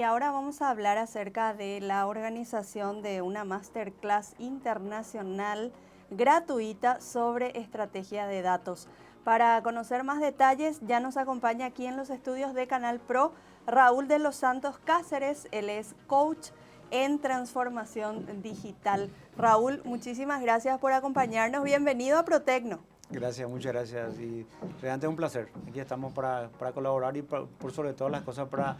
Y ahora vamos a hablar acerca de la organización de una masterclass internacional gratuita sobre estrategia de datos. Para conocer más detalles, ya nos acompaña aquí en los estudios de Canal Pro Raúl de los Santos Cáceres. Él es coach en transformación digital. Raúl, muchísimas gracias por acompañarnos. Bienvenido a Protecno. Gracias, muchas gracias y realmente es un placer. Aquí estamos para colaborar y por sobre todas las cosas para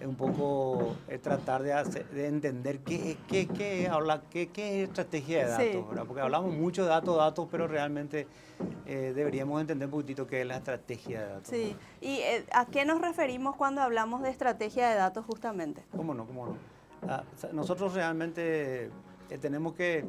un poco tratar de entender qué es estrategia de datos, Sí. ¿verdad? Porque hablamos mucho de datos, pero realmente deberíamos entender un poquitito qué es la estrategia de datos. Sí, ¿y a qué nos referimos cuando hablamos de estrategia de datos justamente? ¿Cómo no? ¿Cómo no? Nosotros realmente tenemos que...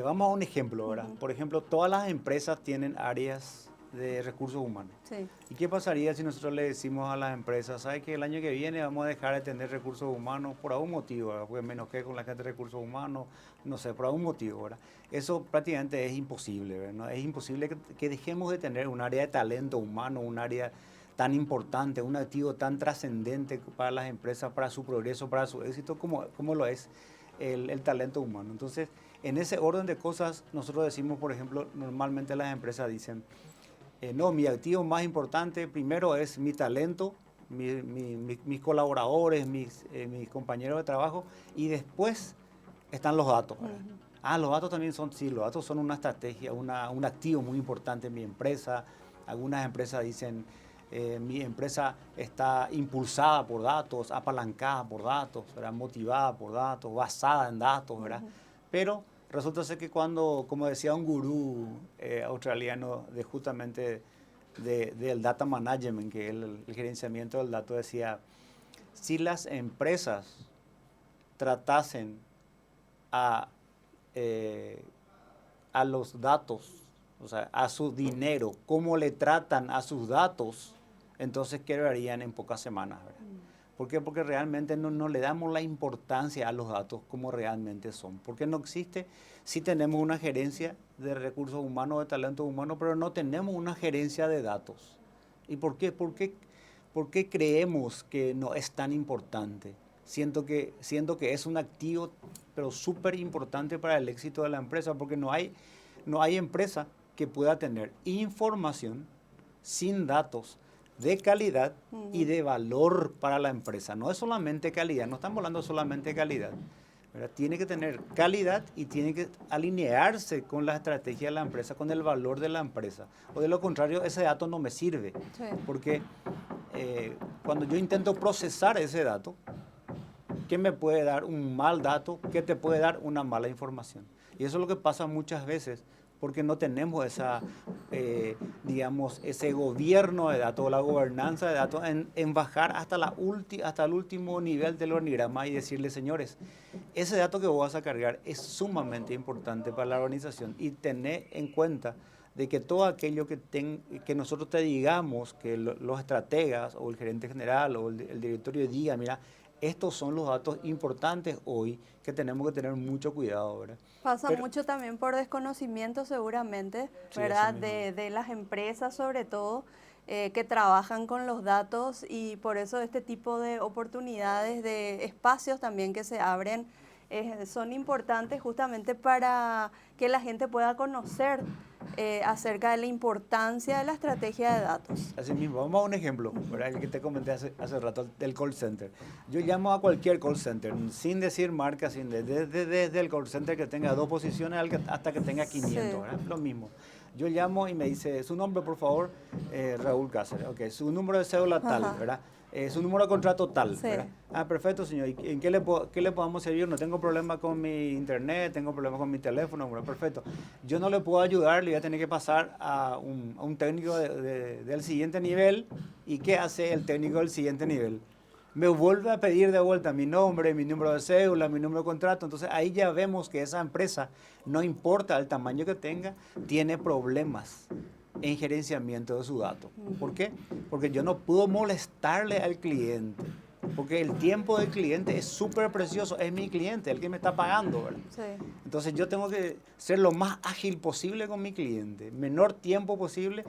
vamos a un ejemplo, ¿verdad? Por ejemplo, todas las empresas tienen áreas de recursos humanos. Sí. ¿Y qué pasaría si nosotros le decimos a las empresas, ¿sabes que el año que viene vamos a dejar de tener recursos humanos por algún motivo, ¿verdad? Porque menos que con la gente de recursos humanos, no sé, por algún motivo, ¿verdad? Eso prácticamente es imposible, ¿verdad? ¿No? Es imposible que dejemos de tener un área de talento humano, un área tan importante, un activo tan trascendente para las empresas, para su progreso, para su éxito, como lo es el talento humano. Entonces, en ese orden de cosas, nosotros decimos, por ejemplo, normalmente las empresas dicen, no, mi activo más importante primero es mi talento, mis colaboradores, mis compañeros de trabajo, y después están los datos, ¿verdad? Los datos también son, sí, los datos son una estrategia, un activo muy importante en mi empresa. Algunas empresas dicen, mi empresa está impulsada por datos, apalancada por datos, ¿verdad? Motivada por datos, basada en datos, ¿verdad? Pero resulta ser que cuando, como decía un gurú australiano de justamente del data management, que es el gerenciamiento del dato, decía, si las empresas tratasen a los datos, o sea, a su dinero, cómo le tratan a sus datos, entonces quedarían en pocas semanas, ¿verdad? ¿Por qué? Porque realmente no le damos la importancia a los datos como realmente son. Porque no existe, sí tenemos una gerencia de recursos humanos, de talento humano, pero no tenemos una gerencia de datos. ¿Y por qué? ¿Por qué creemos que no es tan importante? Siento que es un activo, pero súper importante para el éxito de la empresa, porque no hay empresa que pueda tener información sin datos de calidad y de valor para la empresa. No es solamente calidad, no estamos hablando solamente de calidad, ¿verdad? Tiene que tener calidad y tiene que alinearse con la estrategia de la empresa, con el valor de la empresa. O de lo contrario, ese dato no me sirve. Sí. Porque cuando yo intento procesar ese dato, ¿qué me puede dar un mal dato? ¿Qué te puede dar una mala información? Y eso es lo que pasa muchas veces, porque no tenemos digamos, ese gobierno de datos, la gobernanza de datos, en bajar hasta el último nivel del organigrama y decirle, señores, ese dato que vos vas a cargar es sumamente importante para la organización y tener en cuenta de que todo aquello que nosotros te digamos, que los estrategas o el gerente general o el directorio diga, mira, estos son los datos importantes hoy que tenemos que tener mucho cuidado, ¿verdad? Pasa mucho también por desconocimiento seguramente, Sí, ¿verdad? así mismo. De las empresas sobre todo que trabajan con los datos y por eso este tipo de oportunidades, de espacios también que se abren, son importantes justamente para que la gente pueda conocer acerca de la importancia de la estrategia de datos. Así mismo, vamos a un ejemplo, ¿verdad? El que te comenté hace rato del call center. Yo llamo a cualquier call center, sin decir marca, desde el call center que tenga 2 posiciones hasta que tenga 500, Sí. ¿verdad? Lo mismo. Yo llamo y me dice, su nombre, por favor, Raúl Cáceres, ok, su número de cédula tal, Ajá. ¿verdad? Su número de contrato tal, Sí. ¿verdad? Perfecto, señor. ¿Y en qué le podamos servir? No tengo problema con mi internet, tengo problema con mi teléfono, ¿verdad? Perfecto. Yo no le puedo ayudar, le voy a tener que pasar a un técnico del siguiente nivel. ¿Y qué hace el técnico del siguiente nivel? Me vuelve a pedir de vuelta mi nombre, mi número de cédula, mi número de contrato. Entonces ahí ya vemos que esa empresa, no importa el tamaño que tenga, tiene problemas en gerenciamiento de su dato. ¿Por qué? Porque yo no puedo molestarle al cliente porque el tiempo del cliente es súper precioso, es mi cliente, el que me está pagando, ¿verdad? Sí. Entonces yo tengo que ser lo más ágil posible con mi cliente, menor tiempo posible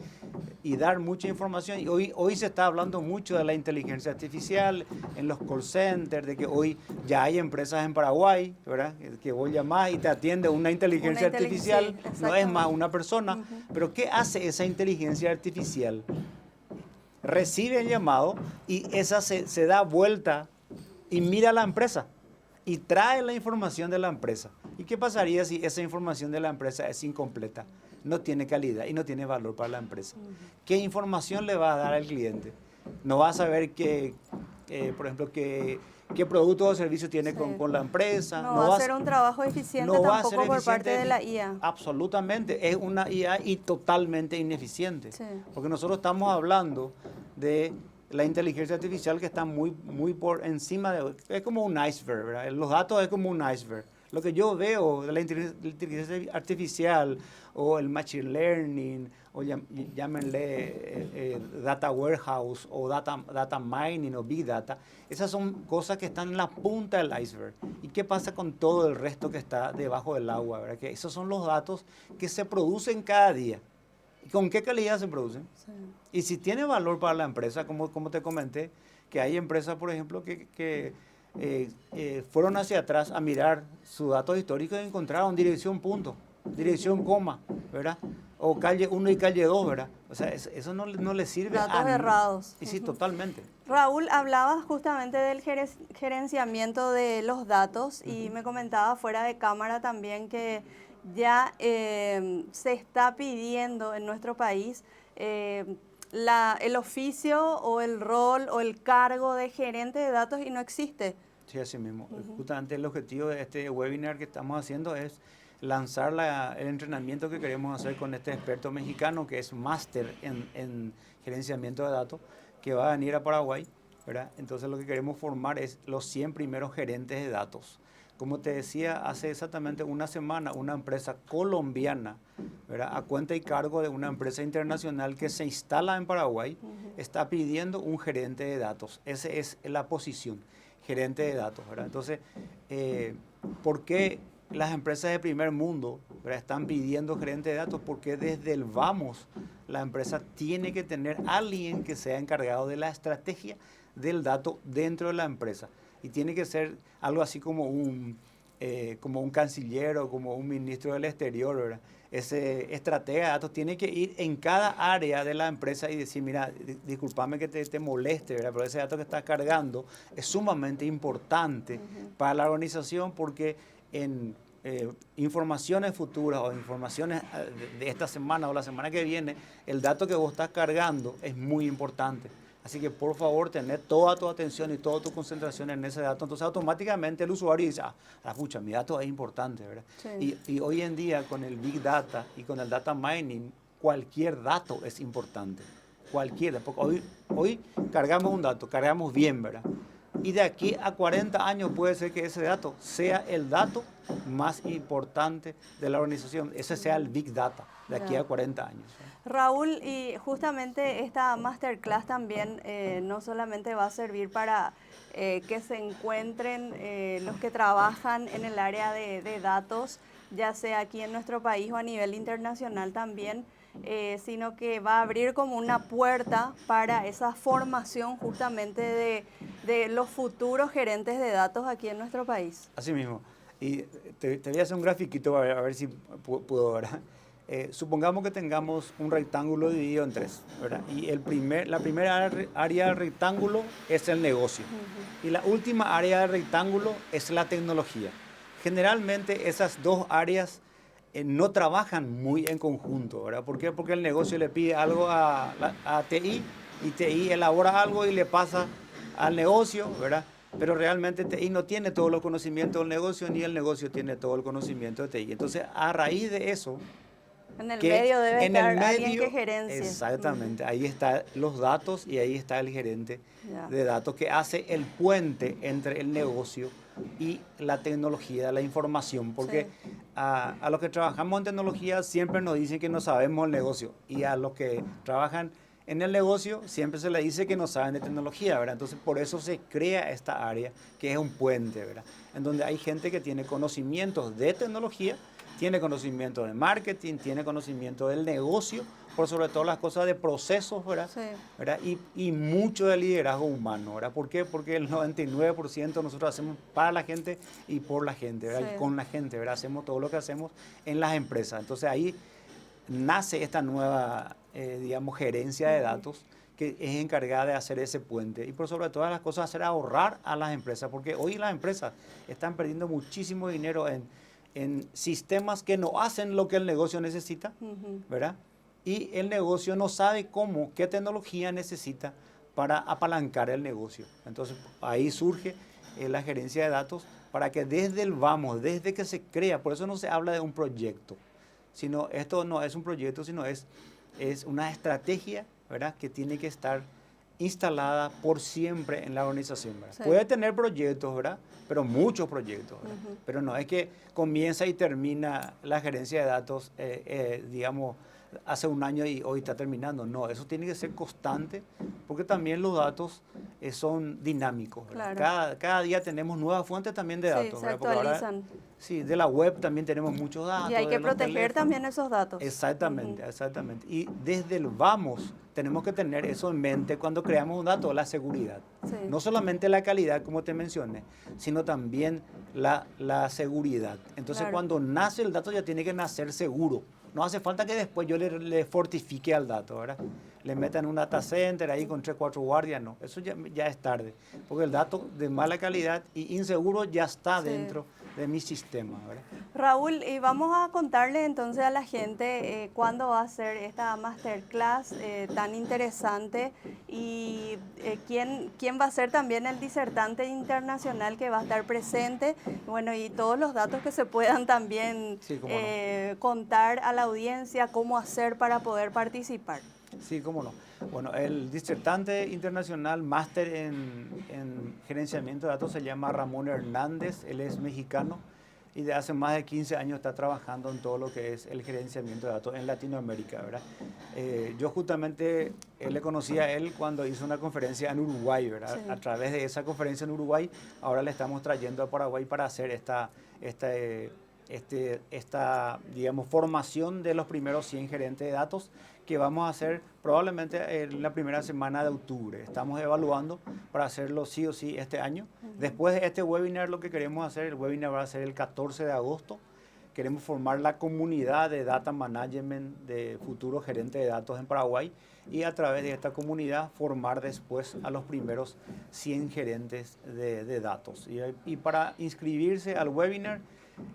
y dar mucha información. Y hoy se está hablando mucho de la inteligencia artificial en los call centers, de que hoy ya hay empresas en Paraguay, ¿verdad? Que vos llamás y te atiende una inteligencia artificial, sí, no es más una persona. Pero ¿qué hace esa inteligencia artificial? Recibe el llamado y esa se da vuelta y mira a la empresa y trae la información de la empresa. ¿Y qué pasaría si esa información de la empresa es incompleta, no tiene calidad y no tiene valor para la empresa? ¿Qué información le va a dar al cliente? No va a saber por ejemplo, qué producto o servicio tiene Sí. con la empresa. No va a ser un trabajo eficiente no va a ser tampoco por parte eficiente de la IA. Absolutamente, es una IA y totalmente ineficiente. Sí. Porque nosotros estamos hablando de la inteligencia artificial que está muy por encima es como un iceberg, ¿verdad? Los datos es como un iceberg. Lo que yo veo de la inteligencia artificial o el machine learning o llámenle data warehouse o data mining o big data, esas son cosas que están en la punta del iceberg. ¿Y qué pasa con todo el resto que está debajo del agua, ¿verdad? Que esos son los datos que se producen cada día. ¿Y con qué calidad se producen? Sí. Y si tiene valor para la empresa, como te comenté, que hay empresas, por ejemplo, que fueron hacia atrás a mirar sus datos históricos y encontraron dirección punto, dirección coma, ¿verdad? O calle 1 y calle 2, ¿verdad? O sea, eso no le sirve datos errados. Y sí, totalmente. Raúl, hablabas justamente del gerenciamiento de los datos y me comentaba fuera de cámara también que ya se está pidiendo en nuestro país el oficio o el rol o el cargo de gerente de datos y no existe. Sí, así mismo. Justamente el objetivo de este webinar que estamos haciendo es lanzar el entrenamiento que queremos hacer con este experto mexicano que es máster en gerenciamiento de datos, que va a venir a Paraguay, ¿verdad? Entonces lo que queremos formar es los 100 primeros gerentes de datos. Como te decía, hace exactamente una semana una empresa colombiana, ¿verdad?, a cuenta y cargo de una empresa internacional que se instala en Paraguay, está pidiendo un gerente de datos. Esa es la posición, gerente de datos, ¿verdad? Entonces, ¿por qué las empresas de primer mundo, ¿verdad?, están pidiendo gerente de datos? Porque desde el vamos, la empresa tiene que tener alguien que sea encargado de la estrategia del dato dentro de la empresa. Y tiene que ser algo así como un canciller o como un ministro del exterior, ¿verdad? Ese estratega de datos tiene que ir en cada área de la empresa y decir, mira, discúlpame que te moleste, ¿verdad?, pero ese dato que estás cargando es sumamente importante para la organización porque en informaciones futuras o informaciones de esta semana o la semana que viene, el dato que vos estás cargando es muy importante. Así que por favor, tener toda tu atención y toda tu concentración en ese dato. Entonces automáticamente el usuario dice, pucha, mi dato es importante, ¿verdad? Sí. Y hoy en día con el Big Data y con el Data Mining, cualquier dato es importante. Cualquiera. Porque hoy cargamos un dato, cargamos bien, ¿verdad? Y de aquí a 40 años puede ser que ese dato sea el dato más importante de la organización. Ese sea el Big Data de aquí a 40 años. Raúl, y justamente esta masterclass también no solamente va a servir para que se encuentren los que trabajan en el área de datos, ya sea aquí en nuestro país o a nivel internacional también, sino que va a abrir como una puerta para esa formación justamente de los futuros gerentes de datos aquí en nuestro país. Así mismo. Y te voy a hacer un grafiquito a ver si puedo, ¿verdad? Supongamos que tengamos un rectángulo dividido en tres, ¿verdad? Y la primera área del rectángulo es el negocio. Y la última área del rectángulo es la tecnología. Generalmente esas dos áreas no trabajan muy en conjunto, ¿verdad? ¿Por qué? Porque el negocio le pide algo a TI y TI elabora algo y le pasa al negocio, ¿verdad? Pero realmente TI no tiene todos los conocimientos del negocio ni el negocio tiene todo el conocimiento de TI. Entonces, a raíz de eso, en el medio debe estar alguien que gerencie. Exactamente, ahí están los datos y ahí está el gerente de datos que hace el puente entre el negocio y la tecnología, la información, porque a los que trabajamos en tecnología siempre nos dicen que no sabemos el negocio y a los que trabajan En el negocio siempre se le dice que no saben de tecnología, ¿verdad? Entonces por eso se crea esta área que es un puente, ¿verdad? En donde hay gente que tiene conocimientos de tecnología, tiene conocimiento de marketing, tiene conocimiento del negocio, por sobre todo las cosas de procesos, ¿verdad? Sí. ¿Verdad? Y mucho de liderazgo humano, ¿verdad? ¿Por qué? Porque el 99% nosotros hacemos para la gente y por la gente, ¿verdad? Sí. Y con la gente, ¿verdad? Hacemos todo lo que hacemos en las empresas. Entonces ahí nace esta nueva, digamos, gerencia de datos que es encargada de hacer ese puente y por sobre todas las cosas hacer ahorrar a las empresas, porque hoy las empresas están perdiendo muchísimo dinero en sistemas que no hacen lo que el negocio necesita, ¿verdad? Y el negocio no sabe cómo, qué tecnología necesita para apalancar el negocio. Entonces ahí surge la gerencia de datos para que desde el vamos, desde que se crea, por eso no se habla de un proyecto, sino esto no es un proyecto, sino es una estrategia, ¿verdad? Que tiene que estar instalada por siempre en la organización, ¿verdad? Sí. Puede tener proyectos, ¿verdad? Pero muchos proyectos, ¿verdad? Pero no es que comienza y termina la gerencia de datos, digamos, hace un año y hoy está terminando. No, eso tiene que ser constante porque también los datos son dinámicos, ¿verdad? Claro. Cada día tenemos nuevas fuentes también de datos, Sí, se ¿verdad? Porque actualizan. sí, de la web también tenemos muchos datos. Y hay que de los proteger teléfonos. también esos datos. Exactamente, exactamente. Y desde el vamos tenemos que tener eso en mente cuando creamos un dato, la seguridad. Sí. No solamente la calidad, como te mencioné, sino también la seguridad. Entonces, Claro. cuando nace el dato ya tiene que nacer seguro. No hace falta que después yo le fortifique al dato, ¿verdad? Le metan un data center ahí con 3, 4 guardias, no. Eso ya es tarde. Porque el dato de mala calidad y inseguro ya está Sí. dentro de mi sistema, ¿verdad? Raúl, y vamos a contarle entonces a la gente cuándo va a ser esta masterclass tan interesante y quién va a ser también el disertante internacional que va a estar presente, bueno, y todos los datos que se puedan también Sí, cómo no. contar a la audiencia, cómo hacer para poder participar. Sí, cómo no. Bueno, el disertante internacional máster en gerenciamiento de datos se llama Ramón Hernández, él es mexicano y de hace más de 15 años está trabajando en todo lo que es el gerenciamiento de datos en Latinoamérica, ¿verdad? Yo justamente le conocí a él cuando hizo una conferencia en Uruguay, ¿verdad? Sí. A través de esa conferencia en Uruguay, ahora le estamos trayendo a Paraguay para hacer esta, digamos, formación de los primeros 100 gerentes de datos que vamos a hacer probablemente en la primera semana de octubre. Estamos evaluando para hacerlo sí o sí este año. Después de este webinar, lo que queremos hacer, el webinar va a ser el 14 de agosto. Queremos formar la comunidad de Data Management de futuros gerentes de datos en Paraguay y a través de esta comunidad formar después a los primeros 100 gerentes de datos. Y para inscribirse al webinar,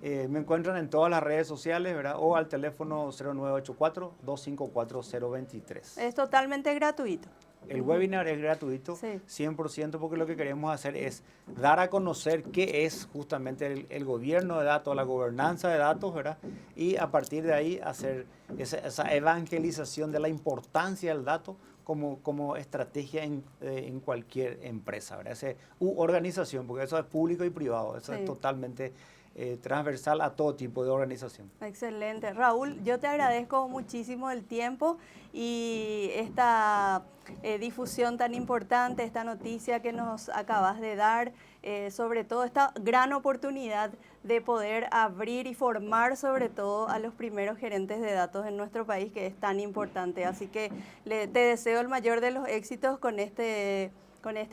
me encuentran en todas las redes sociales, ¿verdad? O al teléfono 0984-254-023. Es totalmente gratuito. El webinar es gratuito, Sí. 100%, porque lo que queremos hacer es dar a conocer qué es justamente el gobierno de datos, la gobernanza de datos, ¿verdad? Y a partir de ahí hacer esa evangelización de la importancia del dato como estrategia en cualquier empresa, ¿verdad? U organización, porque eso es público y privado, eso Sí. es totalmente transversal a todo tipo de organización. Excelente. Raúl, yo te agradezco muchísimo el tiempo y esta difusión tan importante, esta noticia que nos acabas de dar, sobre todo esta gran oportunidad de poder abrir y formar sobre todo a los primeros gerentes de datos en nuestro país, que es tan importante. Así que te deseo el mayor de los éxitos con este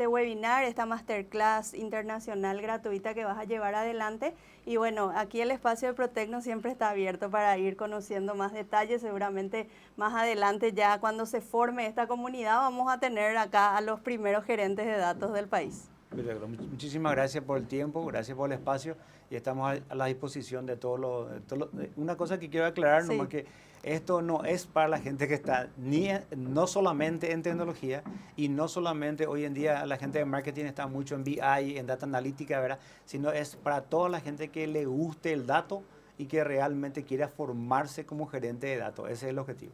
webinar, esta masterclass internacional gratuita que vas a llevar adelante. Y bueno, aquí el espacio de Protecno siempre está abierto para ir conociendo más detalles. Seguramente más adelante, ya cuando se forme esta comunidad, vamos a tener acá a los primeros gerentes de datos del país. Perfecto. Muchísimas gracias por el tiempo, gracias por el espacio y estamos a la disposición de una cosa que quiero aclarar, Sí. nomás que esto no es para la gente que está no solamente en tecnología y no solamente hoy en día la gente de marketing está mucho en BI, en data analítica, ¿verdad? Sino es para toda la gente que le guste el dato y que realmente quiera formarse como gerente de datos. Ese es el objetivo.